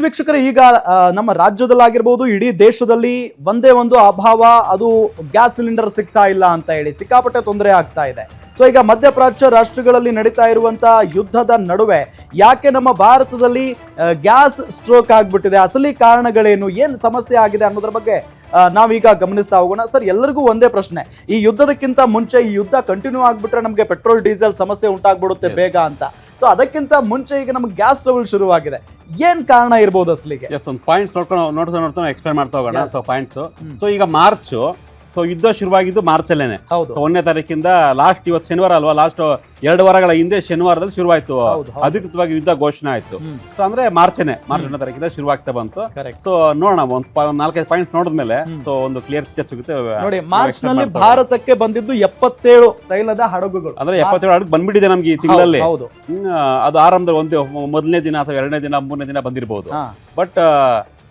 ವೀಕ್ಷಕರೇ, ಈಗ ನಮ್ಮ ರಾಜ್ಯದಲ್ಲಾಗಿರ್ಬೋದು ಇಡೀ ದೇಶದಲ್ಲಿ ಒಂದೇ ಒಂದು ಅಭಾವ, ಅದು ಗ್ಯಾಸ್ ಸಿಲಿಂಡರ್ ಸಿಗ್ತಾ ಇಲ್ಲ ಅಂತ ಹೇಳಿ ಸಿಕ್ಕಾಪಟ್ಟೆ ತೊಂದರೆ ಆಗ್ತಾ ಇದೆ. ಸೊ ಈಗ ಮಧ್ಯಪ್ರಾಚ್ಯ ರಾಷ್ಟ್ರಗಳಲ್ಲಿ ನಡೀತಾ ಇರುವಂತಹ ಯುದ್ಧದ ನಡುವೆ ಯಾಕೆ ನಮ್ಮ ಭಾರತದಲ್ಲಿ ಗ್ಯಾಸ್ ಸ್ಟ್ರೋಕ್ ಆಗ್ಬಿಟ್ಟಿದೆ, ಅಸಲಿ ಕಾರಣಗಳೇನು, ಏನು ಸಮಸ್ಯೆ ಆಗಿದೆ ಅನ್ನೋದ್ರ ಬಗ್ಗೆ ನಾವೀಗ ಗಮನಿಸ್ತಾ ಹೋಗೋಣ. ಸರ್, ಎಲ್ಲರಿಗೂ ಒಂದೇ ಪ್ರಶ್ನೆ, ಈ ಯುದ್ಧದಕ್ಕಿಂತ ಮುಂಚೆ ಈ ಯುದ್ಧ ಕಂಟಿನ್ಯೂ ಆಗ್ಬಿಟ್ರೆ ನಮಗೆ ಪೆಟ್ರೋಲ್ ಡೀಸೆಲ್ ಸಮಸ್ಯೆ ಉಂಟಾಗ್ಬಿಡುತ್ತೆ ಬೇಗ ಅಂತ. ಸೊ ಅದಕ್ಕಿಂತ ಮುಂಚೆ ಈಗ ನಮ್ಗೆ ಗ್ಯಾಸ್ ಟ್ರಬಲ್ ಶುರುವಾಗಿದೆ, ಏನ್ ಕಾರಣ ಇರ್ಬೋದು ಅಸಲಿಗೆ? ಒಂದು ಪಾಯಿಂಟ್ಸ್ ನೋಡ್ತಾ ಎಕ್ಸ್ಪ್ಲೈನ್ ಮಾಡ್ತಾ ಹೋಗೋಣ. ಸೊ ಪಾಯಿಂಟ್ಸ್, ಸೊ ಈಗ ಮಾರ್ಚ್, ಸೊ ಯುದ್ಧ ಶುರುವಾಗಿದ್ದು ಮಾರ್ಚ್ ಅಲ್ಲೇನೆ. ಸೊ 1ನೇ ತಾರೀಕಿಂದ ಲಾಸ್ಟ್, ಇವತ್ತು ಶನಿವಾರ ಅಲ್ವಾ, ಲಾಸ್ಟ್ 2 ವಾರಗಳ ಹಿಂದೆ ಶನಿವಾರದಲ್ಲಿ ಶುರುವಾಯ್ತು, ಅಧಿಕೃತವಾಗಿ ಯುದ್ಧ ಘೋಷಣೆ ಆಯ್ತು. ಸೊ ಅಂದ್ರೆ ಮಾರ್ಚ್ 1ನೇ ತಾರೀಕಿಂದ ಶುರುವಾಗ್ತಾ ಬಂತು. ಸೊ ನೋಡೋಣ, ಒಂದು 4-5 ಪಾಯಿಂಟ್ಸ್ ನೋಡಿದ್ಮೇಲೆ ಸೊ ಒಂದು ಕ್ಲಿಯರ್ ಪಿಕ್ಚರ್ ಸಿಗುತ್ತೆ. ನೋಡಿ, ಮಾರ್ಚ್ ನಲ್ಲಿ ಭಾರತಕ್ಕೆ ಬಂದಿದ್ದು 77 ತೈಲದ ಹಡಗುಗಳು, ಅಂದ್ರೆ 77 ಹಡಗು ಬಂದ್ಬಿಟ್ಟಿದೆ ನಮ್ಗೆ ಈ ತಿಂಗಳಲ್ಲಿ. ಅದು ಆರಂಭದಲ್ಲಿ ಒಂದು ಮೊದಲನೇ ದಿನ ಅಥವಾ 2ನೇ ದಿನ 3ನೇ ದಿನ ಬಂದಿರಬಹುದು. ಬಟ್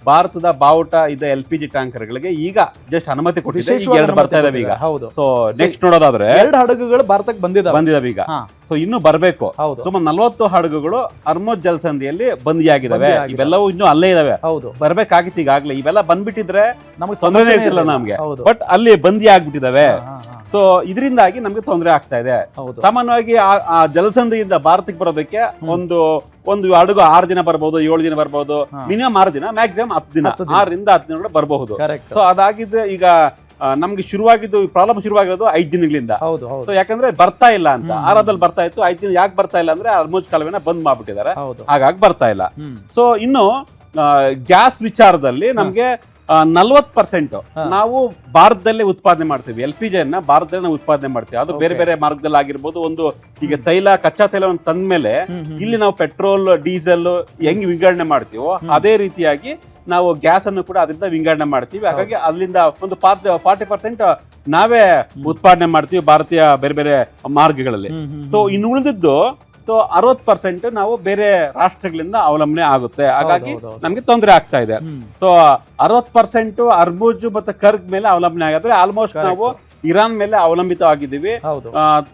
ಭಾರತದ ಬಾವುಟ ಇದ್ದ LPG ಟ್ಯಾಂಕರ್ಗಳಿಗೆ ಈಗ ಜಸ್ಟ್ ಅನುಮತಿ ಕೊಟ್ಟಿದೆ, 2 ಬರ್ತಾ ಇದಾವೆ ಈಗ. ಸೊ ನೆಕ್ಸ್ಟ್ ನೋಡೋದಾದ್ರೆ 2 ಹಡಗುಗಳು ಭಾರತಕ್ಕೆ ಬಂದಿದಾವೆ ಈಗ. ಸೊ ಇನ್ನು ಬರ್ಬೇಕು. ಸುಮಾರು 40 ಹಡಗುಗಳು ಹರ್ಮುಜ್ ಜಲಸಂಧಿಯಲ್ಲಿ ಬಂದಿಯಾಗಿದ್ದಾವೆ. ಇವೆಲ್ಲವೂ ಇನ್ನು ಅಲ್ಲೇ ಇದಾವೆ, ಬರ್ಬೇಕಾಗಿತ್ತು ಈಗಾಗ್ಲೇ. ಇವೆಲ್ಲ ಬಂದ್ಬಿಟ್ಟಿದ್ರೆ ತೊಂದರೆ ಇರ್ತಿಲ್ಲ ನಮ್ಗೆ, ಬಟ್ ಅಲ್ಲಿ ಬಂದಿ ಆಗ್ಬಿಟ್ಟಿದಾವೆ. ಸೊ ಇದರಿಂದಾಗಿ ನಮ್ಗೆ ತೊಂದರೆ ಆಗ್ತಾ ಇದೆ. ಸಾಮಾನ್ಯವಾಗಿ ಆ ಜಲಸಂಧಿಯಿಂದ ಭಾರತಕ್ಕೆ ಬರೋದಕ್ಕೆ ಒಂದು ಹಡಗು 6 ದಿನ ಬರ್ಬೋದು, 7 ದಿನ ಬರ್ಬೋದು, ಮಿನಿಮಮ್ 6 ದಿನ, ಮ್ಯಾಕ್ಸಿಮಮ್ 10 ದಿನ, 6ರಿಂದ 10 ದಿನ ಬರಬಹುದು. ಸೊ ಅದಾಗಿದ್ದು ಈಗ ನಮ್ಗೆ ಶುರುವಾಗಿದ್ದು ಪ್ರಾಬ್ಲಮ್ ಶುರುವಾಗಿರೋದು 5 ದಿನಗಳಿಂದ. ಸೊ ಯಾಕಂದ್ರೆ ಬರ್ತಾ ಇಲ್ಲ ಅಂತ, ಆರದಲ್ಲಿ ಬರ್ತಾ ಇತ್ತು, 5 ದಿನ ಯಾಕೆ ಬರ್ತಾ ಇಲ್ಲ ಅಂದ್ರೆ ಹರ್ಮುಜ್ ಕಾಲುವೆನ ಬಂದ್ ಮಾಡ್ಬಿಟ್ಟಿದ್ದಾರೆ, ಹಾಗಾಗಿ ಬರ್ತಾ ಇಲ್ಲ. ಸೊ ಇನ್ನು ಗ್ಯಾಸ್ ವಿಚಾರದಲ್ಲಿ ನಮ್ಗೆ 40% ನಾವು ಭಾರತದಲ್ಲೇ ಉತ್ಪಾದನೆ ಮಾಡ್ತೀವಿ. LPG ಅನ್ನ ಭಾರತದಲ್ಲೇ ನಾವು ಉತ್ಪಾದನೆ ಮಾಡ್ತೀವಿ. ಅದು ಬೇರೆ ಬೇರೆ ಮಾರ್ಗದಲ್ಲಿ ಆಗಿರ್ಬೋದು. ಒಂದು ಈಗ ಕಚ್ಚಾ ತೈಲವನ್ನು ತಂದ ಮೇಲೆ ಇಲ್ಲಿ ನಾವು ಪೆಟ್ರೋಲ್, ಡೀಸೆಲ್ ಹೆಂಗ್ ವಿಂಗಡಣೆ ಮಾಡ್ತೀವೋ ಅದೇ ರೀತಿಯಾಗಿ ನಾವು ಗ್ಯಾಸ್ ಅನ್ನು ಕೂಡ ಅದರಿಂದ ವಿಂಗಡಣೆ ಮಾಡ್ತೀವಿ. ಹಾಗಾಗಿ ಅಲ್ಲಿಂದ ಒಂದು 40% ನಾವೇ ಉತ್ಪಾದನೆ ಮಾಡ್ತೀವಿ ಭಾರತೀಯ ಬೇರೆ ಬೇರೆ ಮಾರ್ಗಗಳಲ್ಲಿ. ಸೊ ಇನ್ನು ಉಳಿದಿದ್ದು 60% ನಾವು ಬೇರೆ ರಾಷ್ಟ್ರಗಳಿಂದ ಅವಲಂಬನೆ ಆಗುತ್ತೆ. ಹಾಗಾಗಿ ನಮ್ಗೆ ತೊಂದರೆ ಆಗ್ತಾ ಇದೆ. ಸೊ 60% ಹರ್ಮುಜ್ ಮತ್ತೆ ಕರ್ಗ್ ಮೇಲೆ ಅವಲಂಬನೆ ಆಗಿದ್ರೆ ಆಲ್ಮೋಸ್ಟ್ ನಾವು ಇರಾನ್ ಮೇಲೆ ಅವಲಂಬಿತವಾಗಿದ್ದೀವಿ.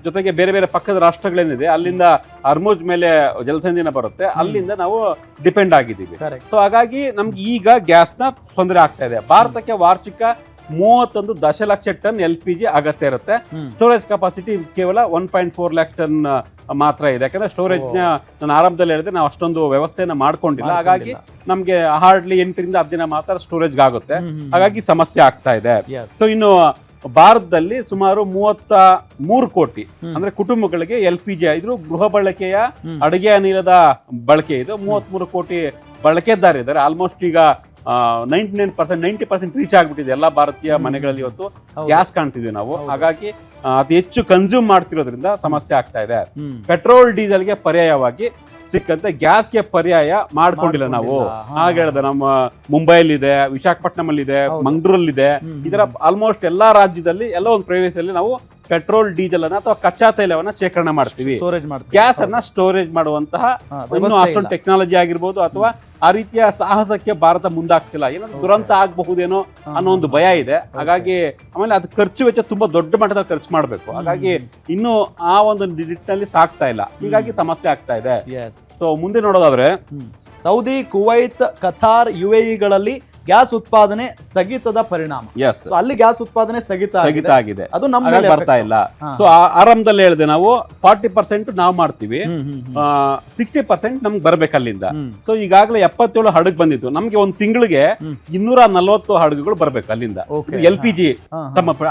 ಜೊತೆಗೆ ಬೇರೆ ಬೇರೆ ಪಕ್ಕದ ರಾಷ್ಟ್ರಗಳೇನಿದೆ ಅಲ್ಲಿಂದ ಹರ್ಮುಜ್ ಮೇಲೆ ಜಲಸಂಧಿನ ಬರುತ್ತೆ, ಅಲ್ಲಿಂದ ನಾವು ಡಿಪೆಂಡ್ ಆಗಿದ್ದೀವಿ. ಸೊ ಹಾಗಾಗಿ ನಮ್ಗೆ ಈಗ ಗ್ಯಾಸ್ ನ ತೊಂದರೆ ಆಗ್ತಾ ಇದೆ. ಭಾರತಕ್ಕೆ ವಾರ್ಷಿಕ 31 ದಶಲಕ್ಷ ಟನ್ LPG ಅಗತ್ಯ ಇರುತ್ತೆ. ಸ್ಟೋರೇಜ್ ಕೆಪಾಸಿಟಿ ಕೇವಲ 1.4 ಲ್ಯಾಕ್ ಟನ್ ಮಾತ್ರ ಇದೆ. ಯಾಕಂದ್ರೆ ಸ್ಟೋರೇಜ್ ನಾನು ಆರಂಭದಲ್ಲಿ ಹೇಳಿದೆ, ನಾವು ಅಷ್ಟೊಂದು ವ್ಯವಸ್ಥೆಯನ್ನ ಮಾಡ್ಕೊಂಡಿಲ್ಲ. ಹಾಗಾಗಿ ನಮ್ಗೆ ಹಾರ್ಡ್ಲಿ 8ರಿಂದ 10 ದಿನ ಮಾತ್ರ ಸ್ಟೋರೇಜ್ ಆಗುತ್ತೆ. ಹಾಗಾಗಿ ಸಮಸ್ಯೆ ಆಗ್ತಾ ಇದೆ. ಸೊ ಇನ್ನು ಭಾರತದಲ್ಲಿ ಸುಮಾರು 33 ಕೋಟಿ ಅಂದ್ರೆ ಕುಟುಂಬಗಳಿಗೆ LPG ಇದ್ರು ಗೃಹ ಬಳಕೆಯ ಅಡುಗೆ ಅನಿಲದ ಬಳಕೆ ಇದು 33 ಕೋಟಿ ಬಳಕೆದಾರಿದ್ದಾರೆ. ಆಲ್ಮೋಸ್ಟ್ ಈಗ 90% ರೀಚ್ ಆಗ್ಬಿಟ್ಟಿದೆ ಎಲ್ಲಾ ಭಾರತೀಯ ಮನೆಗಳಲ್ಲಿ. ಇವತ್ತು ಗ್ಯಾಸ್ ಕಾಣ್ತಿದ್ವಿ ನಾವು. ಹಾಗಾಗಿ ಅತಿ ಹೆಚ್ಚು ಕನ್ಸ್ಯೂಮ್ ಮಾಡ್ತಿರೋದ್ರಿಂದ ಸಮಸ್ಯೆ ಆಗ್ತಾ ಇದೆ. ಪೆಟ್ರೋಲ್ ಡೀಸೆಲ್ಗೆ ಪರ್ಯಾಯವಾಗಿ ಸಿಕ್ಕಂತೆ ಗ್ಯಾಸ್ಗೆ ಪರ್ಯಾಯ ಮಾಡ್ಕೊಂಡಿಲ್ಲ ನಾವು. ಹಾಗೆ ಹೇಳಿದೆ, ನಮ್ಮ ಮುಂಬೈಲಿದೆ, ವಿಶಾಖಪಟ್ಟಣಂ ಅಲ್ಲಿ ಇದೆ, ಮಂಗಳೂರಲ್ಲಿದೆ. ಇದರ ಆಲ್ಮೋಸ್ಟ್ ಎಲ್ಲಾ ರಾಜ್ಯದಲ್ಲಿ ಎಲ್ಲೋ ಒಂದು ಪ್ರದೇಶದಲ್ಲಿ ನಾವು ಪೆಟ್ರೋಲ್, ಡೀಸೆಲ್ ಅನ್ನ ಅಥವಾ ಕಚ್ಚಾ ತೈಲವನ್ನ ಶೇಖರಣೆ ಮಾಡ್ತೀವಿ. ಗ್ಯಾಸ್ ಅನ್ನ ಸ್ಟೋರೇಜ್ ಮಾಡುವಂತಹ ಇನ್ನು ಅಷ್ಟೊಂದು ಟೆಕ್ನಾಲಜಿ ಆಗಿರ್ಬೋದು ಅಥವಾ ಆ ರೀತಿಯ ಸಾಹಸಕ್ಕೆ ಭಾರತ ಮುಂದಾಗ್ತಿಲ್ಲ. ಏನಾದ್ರು ದುರಂತ ಆಗಬಹುದೇನೋ ಅನ್ನೋ ಒಂದು ಭಯ ಇದೆ. ಹಾಗಾಗಿ ಆಮೇಲೆ ಅದು ಖರ್ಚು ವೆಚ್ಚ ತುಂಬಾ ದೊಡ್ಡ ಮಟ್ಟದಲ್ಲಿ ಖರ್ಚು ಮಾಡಬೇಕು. ಹಾಗಾಗಿ ಇನ್ನು ಆ ಒಂದು ನಿಟ್ಟಿನಲ್ಲಿ ಸಾಕ್ತಾ ಇಲ್ಲ, ಹೀಗಾಗಿ ಸಮಸ್ಯೆ ಆಗ್ತಾ ಇದೆ. ಸೊ ಮುಂದೆ ನೋಡೋದಾದ್ರೆ ಸೌದಿ, ಕುವೈತ್, ಕತಾರ್, UAEಗಳಲ್ಲಿ ಗ್ಯಾಸ್ ಉತ್ಪಾದನೆ ಸ್ಥಗಿತದ ಪರಿಣಾಮ. ಅಲ್ಲಿ ಗ್ಯಾಸ್ ಉತ್ಪಾದನೆ ಸ್ಥಗಿತ ಆಗಿದೆ, ಅದು ನಮ್ಮ ಮೇಲೆ ಬರ್ತಾ ಇಲ್ಲ. ಸೊ ಆರಂಭದಲ್ಲಿ ಹೇಳಿದೆ ನಾವು 40% ನಾವು ಮಾಡ್ತೀವಿ, 60% ನಮ್ಗೆ ಬರ್ಬೇಕು ಅಲ್ಲಿಂದ. ಸೊ ಈಗಾಗಲೇ 77 ಹಡಗು ಬಂದಿತ್ತು. ನಮ್ಗೆ ಒಂದು ತಿಂಗಳಿಗೆ 240 ಹಡಗುಗಳು ಬರ್ಬೇಕು ಅಲ್ಲಿಂದ. LPG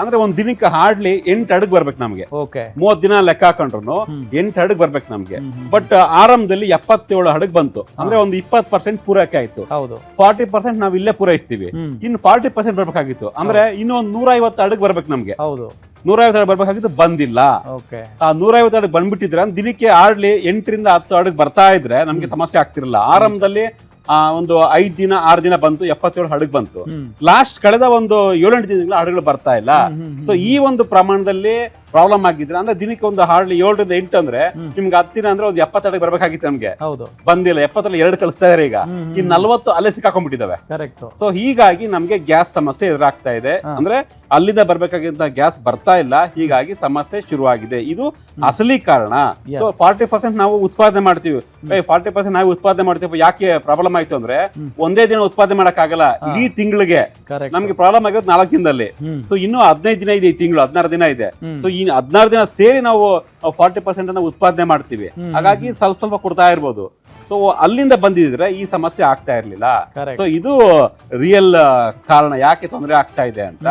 ಅಂದ್ರೆ ಒಂದ್ ದಿನಕ್ಕೆ ಹಾರ್ಡ್ಲಿ 8 ಹಡಗು ಬರ್ಬೇಕು ನಮ್ಗೆ. 30 ದಿನ ಲೆಕ್ಕ ಹಾಕೊಂಡ್ರು 8 ಹಡಗು ಬರ್ಬೇಕು ನಮ್ಗೆ. ಬಟ್ ಆರಂಭದಲ್ಲಿ 77 ಹಡಗು ಬಂತು. ಅಂದ್ರೆ ಒಂದು 20% ಪೂರೈಕೆ ಆಯ್ತು. 40% ನಾವ್ ಇಲ್ಲೇ ಪೂರೈಸ್ತೀವಿ. ಇನ್ನು 40% ಬರ್ಬೇಕಾಗಿತ್ತು. ಅಂದ್ರೆ ಇನ್ನೊಂದು 150 ಹಡಗು ಬರ್ಬೇಕು ನಮ್ಗೆ. 150 ಹಡಗು ಬರ್ಬೇಕಾಗಿತ್ತು, ಬಂದಿಲ್ಲ. ಆ 150 ಹಡಗು ಬಂದ್ಬಿಟ್ಟಿದ್ರೆ ದಿನಕ್ಕೆ ಹಾರ್ಡ್ಲಿ 8ರಿಂದ 10 ಹಡಗು ಬರ್ತಾ ಇದ್ರೆ ನಮ್ಗೆ ಸಮಸ್ಯೆ ಆಗ್ತಿರಲಿಲ್ಲ. ಆರಂಭದಲ್ಲಿ ಒಂದು 5 ದಿನ 6 ದಿನ ಬಂತು, 77 ಹಡಗು ಬಂತು. ಲಾಸ್ಟ್ ಕಳೆದ ಒಂದು 7-8 ದಿನಗಳ ಹಡಗುಗಳು ಬರ್ತಾ ಇಲ್ಲ. ಸೊ ಈ ಒಂದು ಪ್ರಮಾಣದಲ್ಲಿ ಪ್ರಾಬ್ಲಮ್ ಆಗಿದ್ರೆ ಅಂದ್ರೆ ದಿನಕ್ಕೆ ಒಂದು ಹಾರ್ಡ್ಲಿ 7 ರಿಂದ 8 ಅಂದ್ರೆ ನಿಮ್ಗೆ 10 ದಿನ ಅಂದ್ರೆ ಒಂದು 70 ಅಡಿಗೆ ಬರ್ಬೇಕಾಗಿತ್ತು ನಮ್ಗೆ. ಬಂದಿಲ್ಲ, 70 2 ಕಳಿಸ್ತಾ ಇದಾರೆ ಈಗ. ಈ 40 ಅಲ್ಲೇ ಸಿಕ್ಕಾಕೊಂಡ್ಬಿಟ್ಟಿದಾವೆ. ಸೊ ಹೀಗಾಗಿ ನಮ್ಗೆ ಗ್ಯಾಸ್ ಸಮಸ್ಯೆ ಎದುರಾಗ್ತಾ ಇದೆ. ಅಂದ್ರೆ ಅಲ್ಲಿಂದ ಬರ್ಬೇಕಾಗಿದ್ದ ಗ್ಯಾಸ್ ಬರ್ತಾ ಇಲ್ಲ, ಹೀಗಾಗಿ ಸಮಸ್ಯೆ ಶುರುವಾಗಿದೆ. ಇದು ಅಸಲಿ ಕಾರಣ. ಸೊ 40% ನಾವು ಉತ್ಪಾದನೆ ಮಾಡ್ತೀವಿ, 40% ನಾವು ಉತ್ಪಾದನೆ ಮಾಡ್ತೀವಿ. ಯಾಕೆ ಪ್ರಾಬ್ಲಮ್ ಆಯ್ತು ಅಂದ್ರೆ ಒಂದೇ ದಿನ ಉತ್ಪಾದನೆ ಮಾಡಕ್ ಆಗಲ್ಲ, ಇಡೀ ತಿಂಗಳಿಗೆ ನಮ್ಗೆ ಪ್ರಾಬ್ಲಮ್ ಆಗಿರೋದು 4 ದಿನದಲ್ಲಿ. ಸೊ ಇನ್ನು 15 ದಿನ ಇದೆ, ಈ ತಿಂಗಳು 16 ದಿನ ಇದೆ. ಸೊ ಈ 16 ದಿನ ಸೇರಿ ನಾವು 40% ಅನ್ನ ಉತ್ಪಾದನೆ ಮಾಡ್ತೀವಿ. ಹಾಗಾಗಿ ಸ್ವಲ್ಪ ಸ್ವಲ್ಪ ಕೊಡ್ತಾ ಇರ್ಬೋದು. ಸೊ ಅಲ್ಲಿಂದ ಬಂದಿದ್ರೆ ಈ ಸಮಸ್ಯೆ ಆಗ್ತಾ ಇರ್ಲಿಲ್ಲ. ಸೊ ಇದು ರಿಯಲ್ ಕಾರಣ ಯಾಕೆ ತೊಂದರೆ ಆಗ್ತಾ ಇದೆ ಅಂತ.